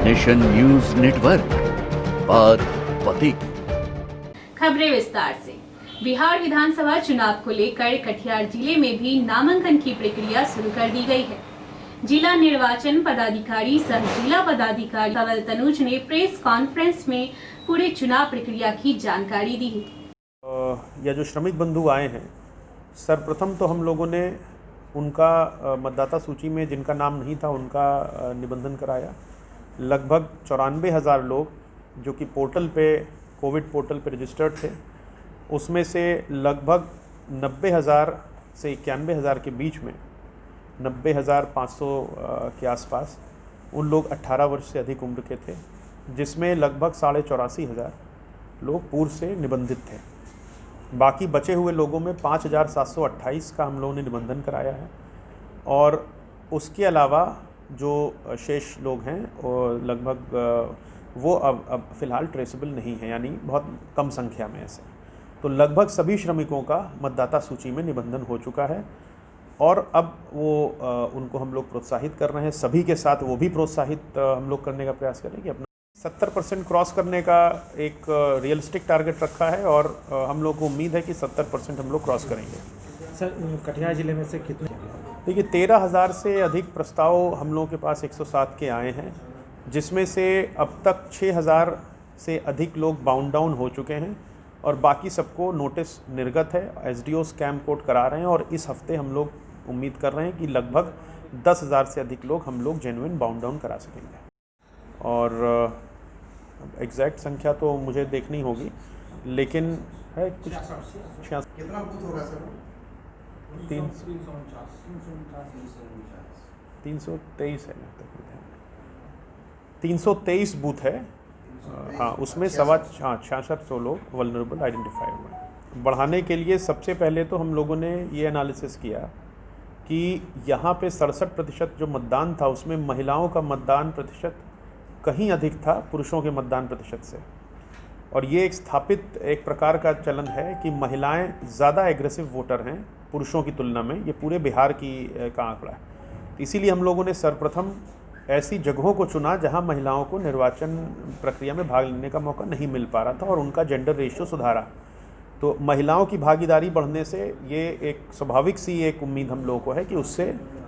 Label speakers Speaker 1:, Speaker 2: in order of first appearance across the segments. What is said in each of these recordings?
Speaker 1: Nation news network, बात पते की।
Speaker 2: खबरें विस्तार से। बिहार विधानसभा चुनाव को लेकर कटिहार जिले में भी नामांकन की प्रक्रिया शुरू कर दी गई है। जिला निर्वाचन पदाधिकारी सह जिला पदाधिकारी धवल तनुज ने प्रेस कॉन्फ्रेंस में पूरे चुनाव प्रक्रिया की जानकारी दी है।
Speaker 3: यह जो श्रमिक बंधु आए हैं, सर्वप्रथम तो हम लोगों ने उनका मतदाता सूची में जिनका नाम नहीं था उनका निबंधन कराया। लगभग 94,000 लोग जो कि पोर्टल पे कोविड पोर्टल पे रजिस्टर्ड थे, उसमें से लगभग 90,000 से 91,000 के बीच में 90,500 के आसपास उन लोग 18 वर्ष से अधिक उम्र के थे, जिसमें लगभग 84,500 लोग पूर्व से निबंधित थे। बाकी बचे हुए लोगों में 5,728 का हम लोगों ने निबंधन कराया है और उसके अलावा जो शेष लोग हैं और लगभग वो अब फ़िलहाल ट्रेसेबल नहीं है, यानी बहुत कम संख्या में ऐसे। तो लगभग सभी श्रमिकों का मतदाता सूची में निबंधन हो चुका है और अब वो उनको हम लोग प्रोत्साहित कर रहे हैं। सभी के साथ वो भी प्रोत्साहित हम लोग करने का प्रयास करें कि अपना 70% क्रॉस करने का एक रियलिस्टिक टारगेट रखा है और हम लोग को उम्मीद है कि 70% हम लोग क्रॉस करेंगे।
Speaker 4: सर, कटिहार जिले में से कितने?
Speaker 3: देखिए, 13,000 से अधिक प्रस्ताव हम लोगों के पास 107 के आए हैं, जिसमें से अब तक 6,000 से अधिक लोग बाउंड डाउन हो चुके हैं और बाकी सबको नोटिस निर्गत है। एसडीओ स्कैम कोड करा रहे हैं और इस हफ्ते हम लोग उम्मीद कर रहे हैं कि लगभग 10,000 से अधिक लोग हम लोग जेन्युइन बाउंड डाउन करा सकेंगे। और एग्जैक्ट संख्या तो मुझे देखनी होगी, लेकिन है कुछ 66।
Speaker 5: कितना बूथ होगा सर?
Speaker 3: 323 है, 323 बूथ है। हाँ, उसमें 66 लोग वल्नरेबल आइडेंटिफाई हुए हैं। बढ़ाने के लिए सबसे पहले तो हम लोगों ने ये एनालिसिस किया कि यहाँ पे 67% जो मतदान था उसमें महिलाओं का मतदान प्रतिशत कहीं अधिक था पुरुषों के मतदान प्रतिशत से, और ये एक स्थापित एक प्रकार का चलन है कि महिलाएं ज़्यादा एग्रेसिव वोटर हैं पुरुषों की तुलना में। ये पूरे बिहार का आंकड़ा है। इसीलिए हम लोगों ने सर्वप्रथम ऐसी जगहों को चुना जहां महिलाओं को निर्वाचन प्रक्रिया में भाग लेने का मौका नहीं मिल पा रहा था और उनका जेंडर रेशियो सुधारा। तो महिलाओं की भागीदारी बढ़ने से ये एक स्वाभाविक सी एक उम्मीद हम लोगों को है कि उससे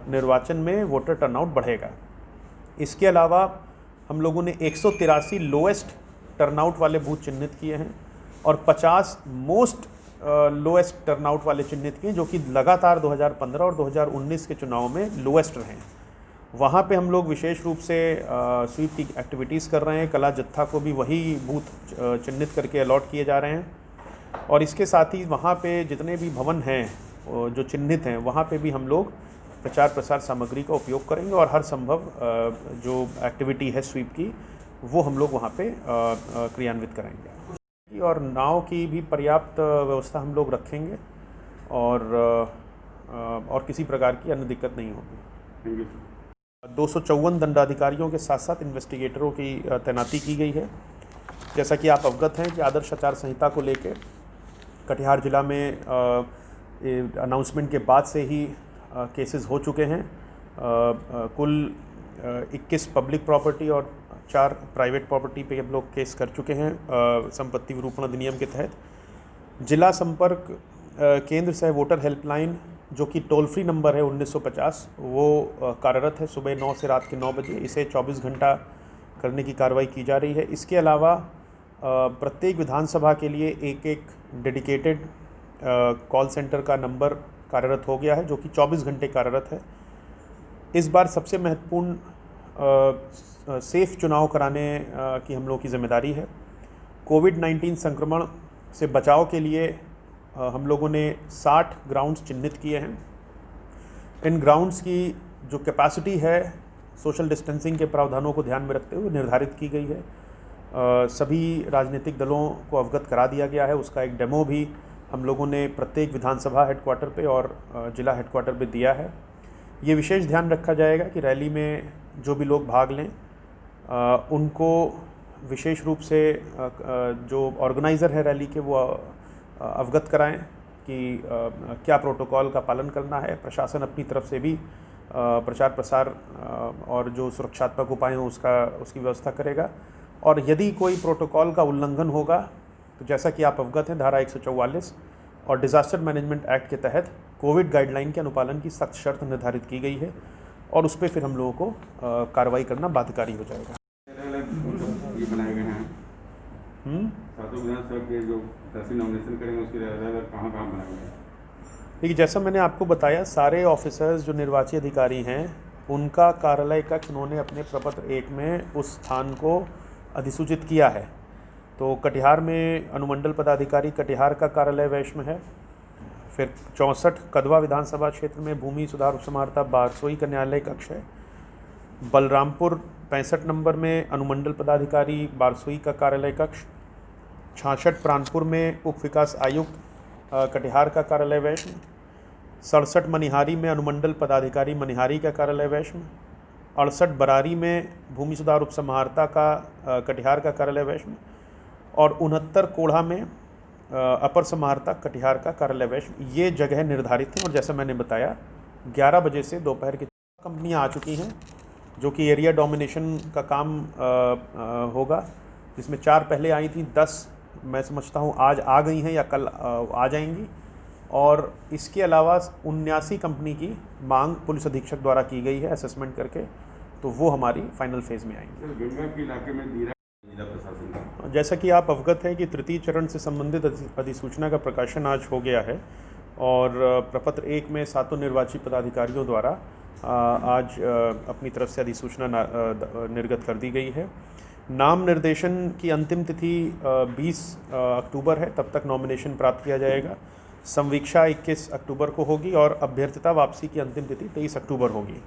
Speaker 3: निर्वाचन में वोटर टर्नआउट बढ़ेगा। इसके अलावा हम लोगों ने 183 लोएस्ट टर्नआउट वाले बूथ चिन्हित किए हैं और 50 मोस्ट लोएस्ट टर्नआउट वाले चिन्हित किए, जो कि लगातार 2015 और 2019 के चुनाव में लोएस्ट रहे हैं। वहाँ पे हम लोग विशेष रूप से स्वीप की एक्टिविटीज़ कर रहे हैं। कला जत्था को भी वही बूथ चिन्हित करके अलॉट किए जा रहे हैं और इसके साथ ही वहाँ पे जितने भी भवन हैं जो चिन्हित हैं, वहाँ पे भी हम लोग प्रचार प्रसार सामग्री का उपयोग करेंगे और हर संभव जो एक्टिविटी है स्वीप की वो हम लोग वहाँ पे क्रियान्वित करेंगे और नाव की भी पर्याप्त व्यवस्था हम लोग रखेंगे और किसी प्रकार की अन्य दिक्कत नहीं होगी। 254 दंडाधिकारियों के साथ साथ इन्वेस्टिगेटरों की तैनाती की गई है। जैसा कि आप अवगत हैं कि आदर्श आचार संहिता को लेकर कटिहार जिला में अनाउंसमेंट के बाद से ही केसेस हो चुके हैं। कुल 21 पब्लिक प्रॉपर्टी और 4 प्राइवेट प्रॉपर्टी पे हम लोग केस कर चुके हैं संपत्ति विरूपण अधिनियम के तहत। जिला संपर्क केंद्र सह वोटर हेल्पलाइन जो कि टोल फ्री नंबर है 1950, वो कार्यरत है सुबह 9 से रात के 9 बजे। इसे 24 घंटा करने की कार्रवाई की जा रही है। इसके अलावा प्रत्येक विधानसभा के लिए एक डेडिकेटेड कॉल सेंटर का नंबर कार्यरत हो गया है, जो कि 24 घंटे कार्यरत है। इस बार सबसे महत्वपूर्ण सेफ चुनाव कराने की हम लोगों की जिम्मेदारी है। कोविड-19 संक्रमण से बचाव के लिए हम लोगों ने 60 ग्राउंड्स चिन्हित किए हैं। इन ग्राउंड्स की जो कैपेसिटी है सोशल डिस्टेंसिंग के प्रावधानों को ध्यान में रखते हुए निर्धारित की गई है। सभी राजनीतिक दलों को अवगत करा दिया गया है। उसका एक डेमो भी हम लोगों ने प्रत्येक विधानसभा हेडक्वार्टर पे और जिला हेडक्वार्टर पे दिया है। ये विशेष ध्यान रखा जाएगा कि रैली में जो भी लोग भाग लें उनको विशेष रूप से जो ऑर्गेनाइज़र है रैली के वो अवगत कराएं कि क्या प्रोटोकॉल का पालन करना है। प्रशासन अपनी तरफ से भी प्रचार प्रसार और जो सुरक्षात्मक उपाय हैं उसकी व्यवस्था करेगा। और यदि कोई प्रोटोकॉल का उल्लंघन होगा तो जैसा कि आप अवगत हैं, धारा 144 और डिज़ास्टर मैनेजमेंट एक्ट के तहत कोविड गाइडलाइन के अनुपालन की सख्त शर्त निर्धारित की गई है और उस पर फिर हम लोगों को कार्रवाई करना बाध्यकारी हो जाएगा।
Speaker 5: ये बनाए गए हैं सातों विधानसभा के जो तहसील नॉमिनेशन करेंगे उसके कहाँ बनाए गए हैं?
Speaker 3: देखिए, जैसा मैंने आपको बताया, सारे ऑफिसर्स जो निर्वाची अधिकारी हैं उनका कार्यालय कक्ष उन्होंने अपने प्रपत्र 1 में उस स्थान को अधिसूचित किया है। तो कटिहार में अनुमंडल पदाधिकारी कटिहार का कार्यालय वैश्व में है। फिर 64 कदवा विधानसभा क्षेत्र में भूमि सुधार उपसमाहर्ता बारसोई का न्यायालय कक्ष है। बलरामपुर 65 नंबर में अनुमंडल पदाधिकारी बारसोई का कार्यालय कक्ष। 66 प्राणपुर में उप विकास आयुक्त कटिहार का कार्यालय वैश्व। 67 मनिहारी में अनुमंडल पदाधिकारी मनिहारी का कार्यालय वैश्व। 68 बरारी में भूमि सुधार उपसमाहर्ता का कटिहार का कार्यालय वैश्व। और 69 कोढ़ा में अपर समाहर्ता कटिहार का कार्यालय वैश्व। ये जगह निर्धारित हैं और जैसा मैंने बताया 11 बजे से दोपहर की कंपनियां आ चुकी हैं जो कि एरिया डोमिनेशन का काम होगा, जिसमें 4 पहले आई थी, 10 मैं समझता हूँ आज आ गई हैं या कल आ जाएंगी। और इसके अलावा 79 कंपनी की मांग पुलिस अधीक्षक द्वारा की गई है असेसमेंट करके, तो वो हमारी फाइनल फेज़ में आएंगी।
Speaker 5: गंगा के इलाके में जिला प्रशासन का
Speaker 3: जैसा कि आप अवगत हैं कि तृतीय चरण से संबंधित अधिसूचना का प्रकाशन आज हो गया है और प्रपत्र 1 में सातों निर्वाची पदाधिकारियों द्वारा आज अपनी तरफ से अधिसूचना निर्गत कर दी गई है। नाम निर्देशन की अंतिम तिथि 20 अक्टूबर है, तब तक नॉमिनेशन प्राप्त किया जाएगा। संवीक्षा 21 अक्टूबर को होगी और अभ्यर्थिता वापसी की अंतिम तिथि 23 अक्टूबर होगी।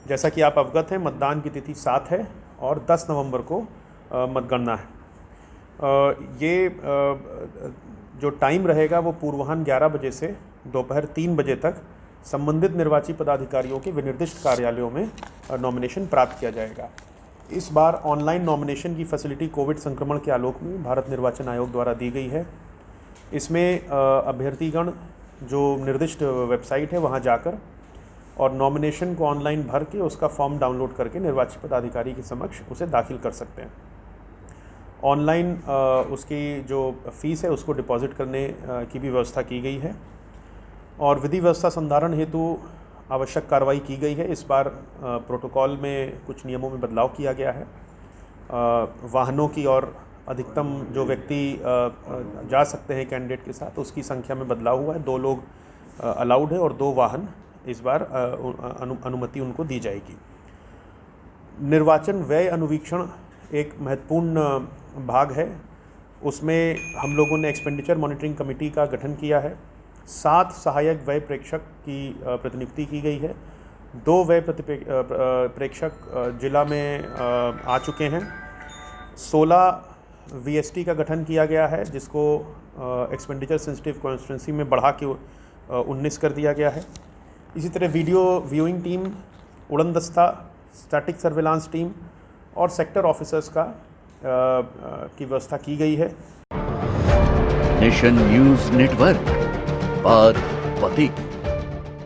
Speaker 3: जैसा कि आप अवगत हैं, मतदान की तिथि 7 है और 10 नवंबर को मतगणना है। ये जो टाइम रहेगा वो पूर्वाह्न 11 बजे से दोपहर 3 बजे तक संबंधित निर्वाची पदाधिकारियों के विनिर्दिष्ट कार्यालयों में नॉमिनेशन प्राप्त किया जाएगा। इस बार ऑनलाइन नॉमिनेशन की फैसिलिटी कोविड संक्रमण के आलोक में भारत निर्वाचन आयोग द्वारा दी गई है। इसमें अभ्यर्थीगण जो निर्दिष्ट वेबसाइट है वहां जाकर और नॉमिनेशन को ऑनलाइन भर के उसका फॉर्म डाउनलोड करके निर्वाची पदाधिकारी के समक्ष उसे दाखिल कर सकते हैं। ऑनलाइन उसकी जो फ़ीस है उसको डिपॉजिट करने की भी व्यवस्था की गई है और विधि व्यवस्था संधारण हेतु आवश्यक कार्रवाई की गई है। इस बार प्रोटोकॉल में कुछ नियमों में बदलाव किया गया है। वाहनों की और अधिकतम जो व्यक्ति जा सकते हैं कैंडिडेट के साथ उसकी संख्या में बदलाव हुआ है। 2 लोग अलाउड है और 2 वाहन इस बार अनुमति उनको दी जाएगी। निर्वाचन व्यय अनुवीक्षण एक महत्वपूर्ण भाग है। उसमें हम लोगों ने एक्सपेंडिचर मॉनिटरिंग कमेटी का गठन किया है। 7 सहायक व्यय प्रेक्षक की प्रतिनियुक्ति की गई है। 2 व्यय प्रेक्षक जिला में आ चुके हैं। 16 वीएसटी का गठन किया गया है जिसको एक्सपेंडिचर सेंसिटिव कॉन्स्टिट्यूंसी में बढ़ा के 19 कर दिया गया है। इसी तरह वीडियो व्यूइंग टीम, उड़न दस्ता, स्टैटिक सर्विलांस टीम और सेक्टर ऑफिसर्स का की व्यवस्था की गई है।
Speaker 1: नेशन न्यूज नेटवर्क, बात पते की।